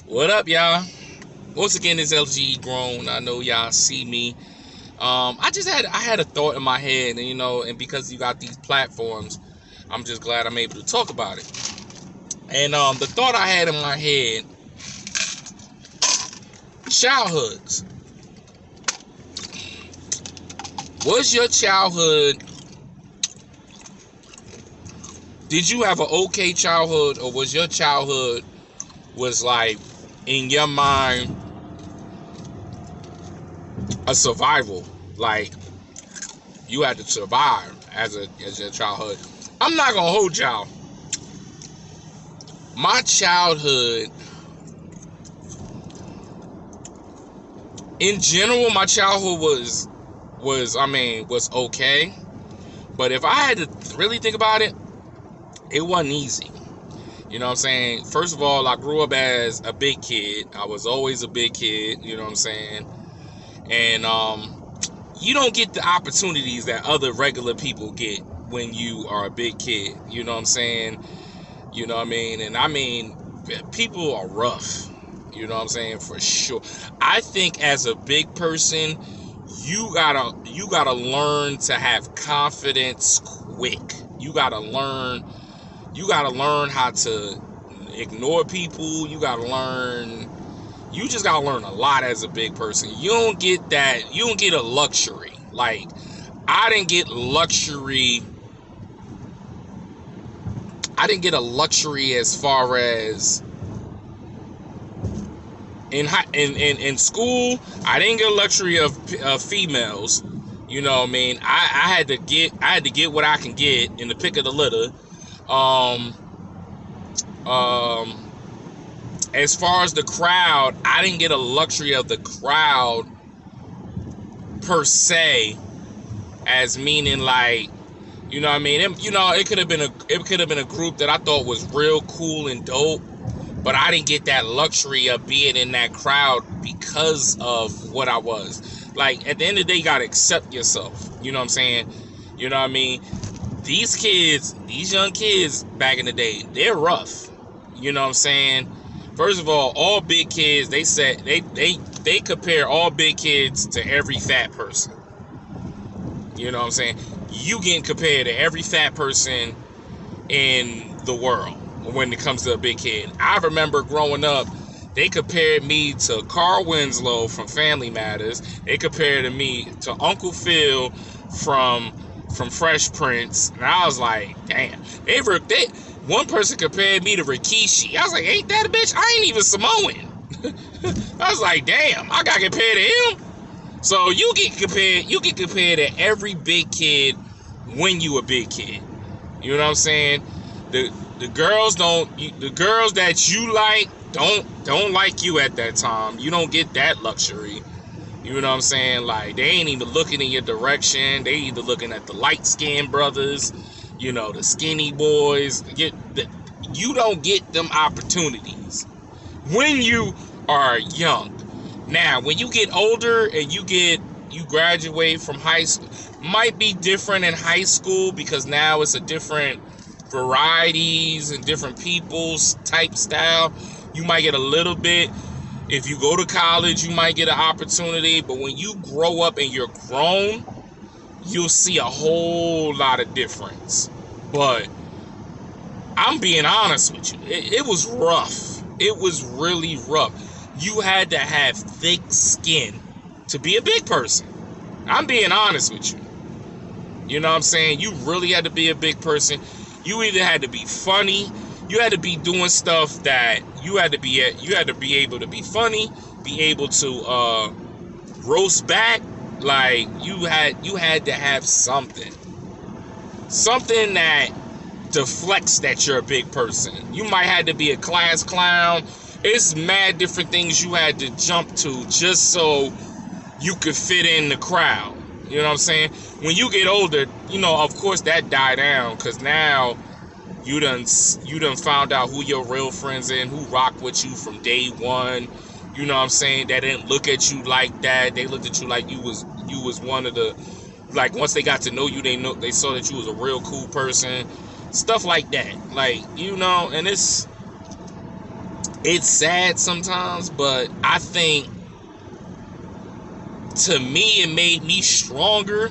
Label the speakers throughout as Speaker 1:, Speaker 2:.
Speaker 1: What up, y'all? Once again, it's LG Grown. I know y'all see me. I had a thought in my head, and and because you got these platforms, I'm just glad I'm able to talk about it. And the thought I had in my head, childhoods. Was your childhood? Did you have an okay childhood, or was your childhood was like in your mind a survival? Like you had to survive as your childhood. I'm not gonna hold y'all. My childhood, in general, my childhood was okay. But if I had to really think about it, it wasn't easy. You know what I'm saying? First of all, I grew up as a big kid. I was always a big kid. You know what I'm saying? And you don't get the opportunities that other regular people get when you are a big kid. You know what I'm saying? You know what I mean? And I mean, people are rough. You know what I'm saying? For sure. I think as a big person, you gotta learn to have confidence quick. You gotta learn how to ignore people. You just gotta learn a lot as a big person. You don't get a luxury. Like, I didn't get luxury. I didn't get a luxury as far as in school. I didn't get a luxury of females. You know what I mean? I had to get what I can get in the pick of the litter. Um, um, as far as the crowd, I didn't get a luxury of the crowd per se, as meaning like, you know what I mean? It could have been a group that I thought was real cool and dope, but I didn't get that luxury of being in that crowd because of what I was. Like, at the end of the day, you gotta accept yourself. You know what I'm saying? You know what I mean? These young kids back in the day, they're rough. You know what I'm saying? First of all big kids, they compare all big kids to every fat person. You know what I'm saying? You getting compared to every fat person in the world when it comes to a big kid. I remember growing up, they compared me to Carl Winslow from Family Matters. They compared me to Uncle Phil from Fresh Prince, and I was like, damn. One person compared me to Rikishi. I was like, ain't that a bitch? I ain't even Samoan. I was like, damn, I got compared to him. So you get compared to every big kid when you a big kid. You know what I'm saying? The girls that you like don't like you at that time. You don't get that luxury. You know what I'm saying? Like, they ain't even looking in your direction. They either looking at the light-skinned brothers, the skinny boys. You don't get them opportunities when you are young. Now, when you get older and you graduate from high school, might be different in high school because now it's a different varieties and different people's type style. You might get a little bit. If you go to college, you might get an opportunity. But when you grow up and you're grown, you'll see a whole lot of difference. But I'm being honest with you. It was rough. It was really rough. You had to have thick skin to be a big person. I'm being honest with you. You know what I'm saying? You really had to be a big person. You either had to be funny, you had to be doing stuff that you had to be able to be funny, be able to roast back. Like, you had to have something that deflects that you're a big person. You might have to be a class clown. It's mad different things you had to jump to just so you could fit in the crowd. You know what I'm saying? When you get older, of course that die down, because now you done found out who your real friends and who rock with you from day one. You know what I'm saying? They didn't look at you like that. They looked at you like you was one of the, like, once they got to know you, they saw that you was a real cool person. Stuff like that. Like, and it's sad sometimes, but I think, to me, it made me stronger.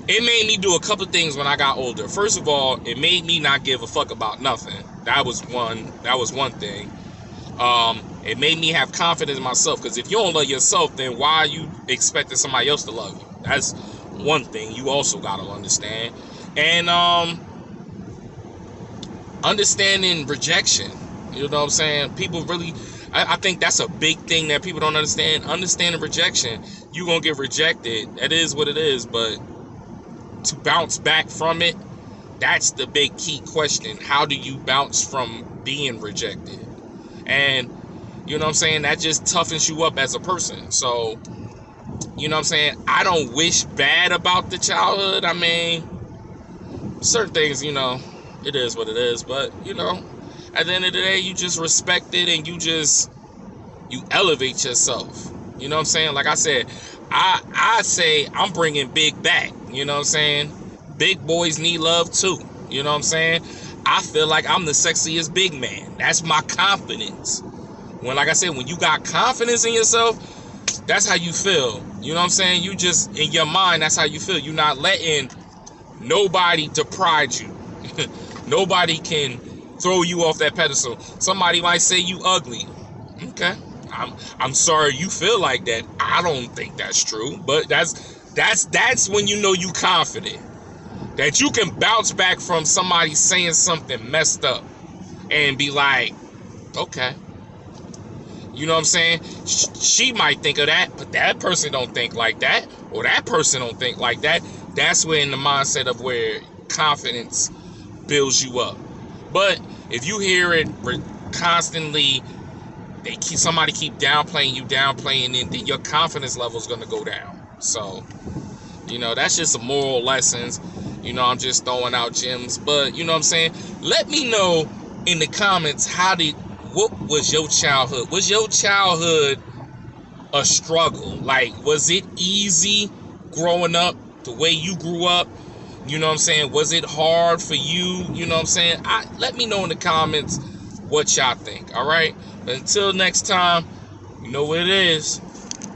Speaker 1: It made me do a couple things when I got older. First of all, it made me not give a fuck about nothing. That was one thing. It made me have confidence in myself, because if you don't love yourself, then why are you expecting somebody else to love you? That's one thing you also gotta understand. And understanding rejection. You know what I'm saying? People really, I think that's a big thing that people don't understand. Understanding rejection. You're gonna get rejected. That is what it is, but to bounce back from it, that's the big key question. How do you bounce from being rejected? And you know what I'm saying, that just toughens you up as a person. So, you know what I'm saying, I don't wish bad about the childhood. I mean, certain things, you know, it is what it is, but you know, at the end of the day, you just respect it, and you elevate yourself. You know what I'm saying? Like I said, I say I'm bringing Big back. You know what I'm saying? Big boys need love too. You know what I'm saying? I feel like I'm the sexiest big man. That's my confidence. When, like I said, when you got confidence in yourself, that's how you feel. You know what I'm saying? You just, in your mind, that's how you feel. You're not letting nobody depride you. Nobody can throw you off that pedestal. Somebody might say you ugly. Okay. I'm sorry you feel like that. I don't think that's true, but that's when you know you confident. That you can bounce back from somebody saying something messed up and be like, okay. You know what I'm saying? She might think of that, but that person don't think like that, or that person don't think like that. That's where in the mindset of where confidence builds you up. But if you hear it constantly, somebody keep downplaying it, then your confidence level is going to go down. So, you know, that's just some moral lessons. You know, I'm just throwing out gems. But, you know what I'm saying? Let me know in the comments, what was your childhood? Was your childhood a struggle? Like, was it easy growing up the way you grew up? You know what I'm saying? Was it hard for you? You know what I'm saying? Let me know in the comments what y'all think, all right? Until next time, you know what it is.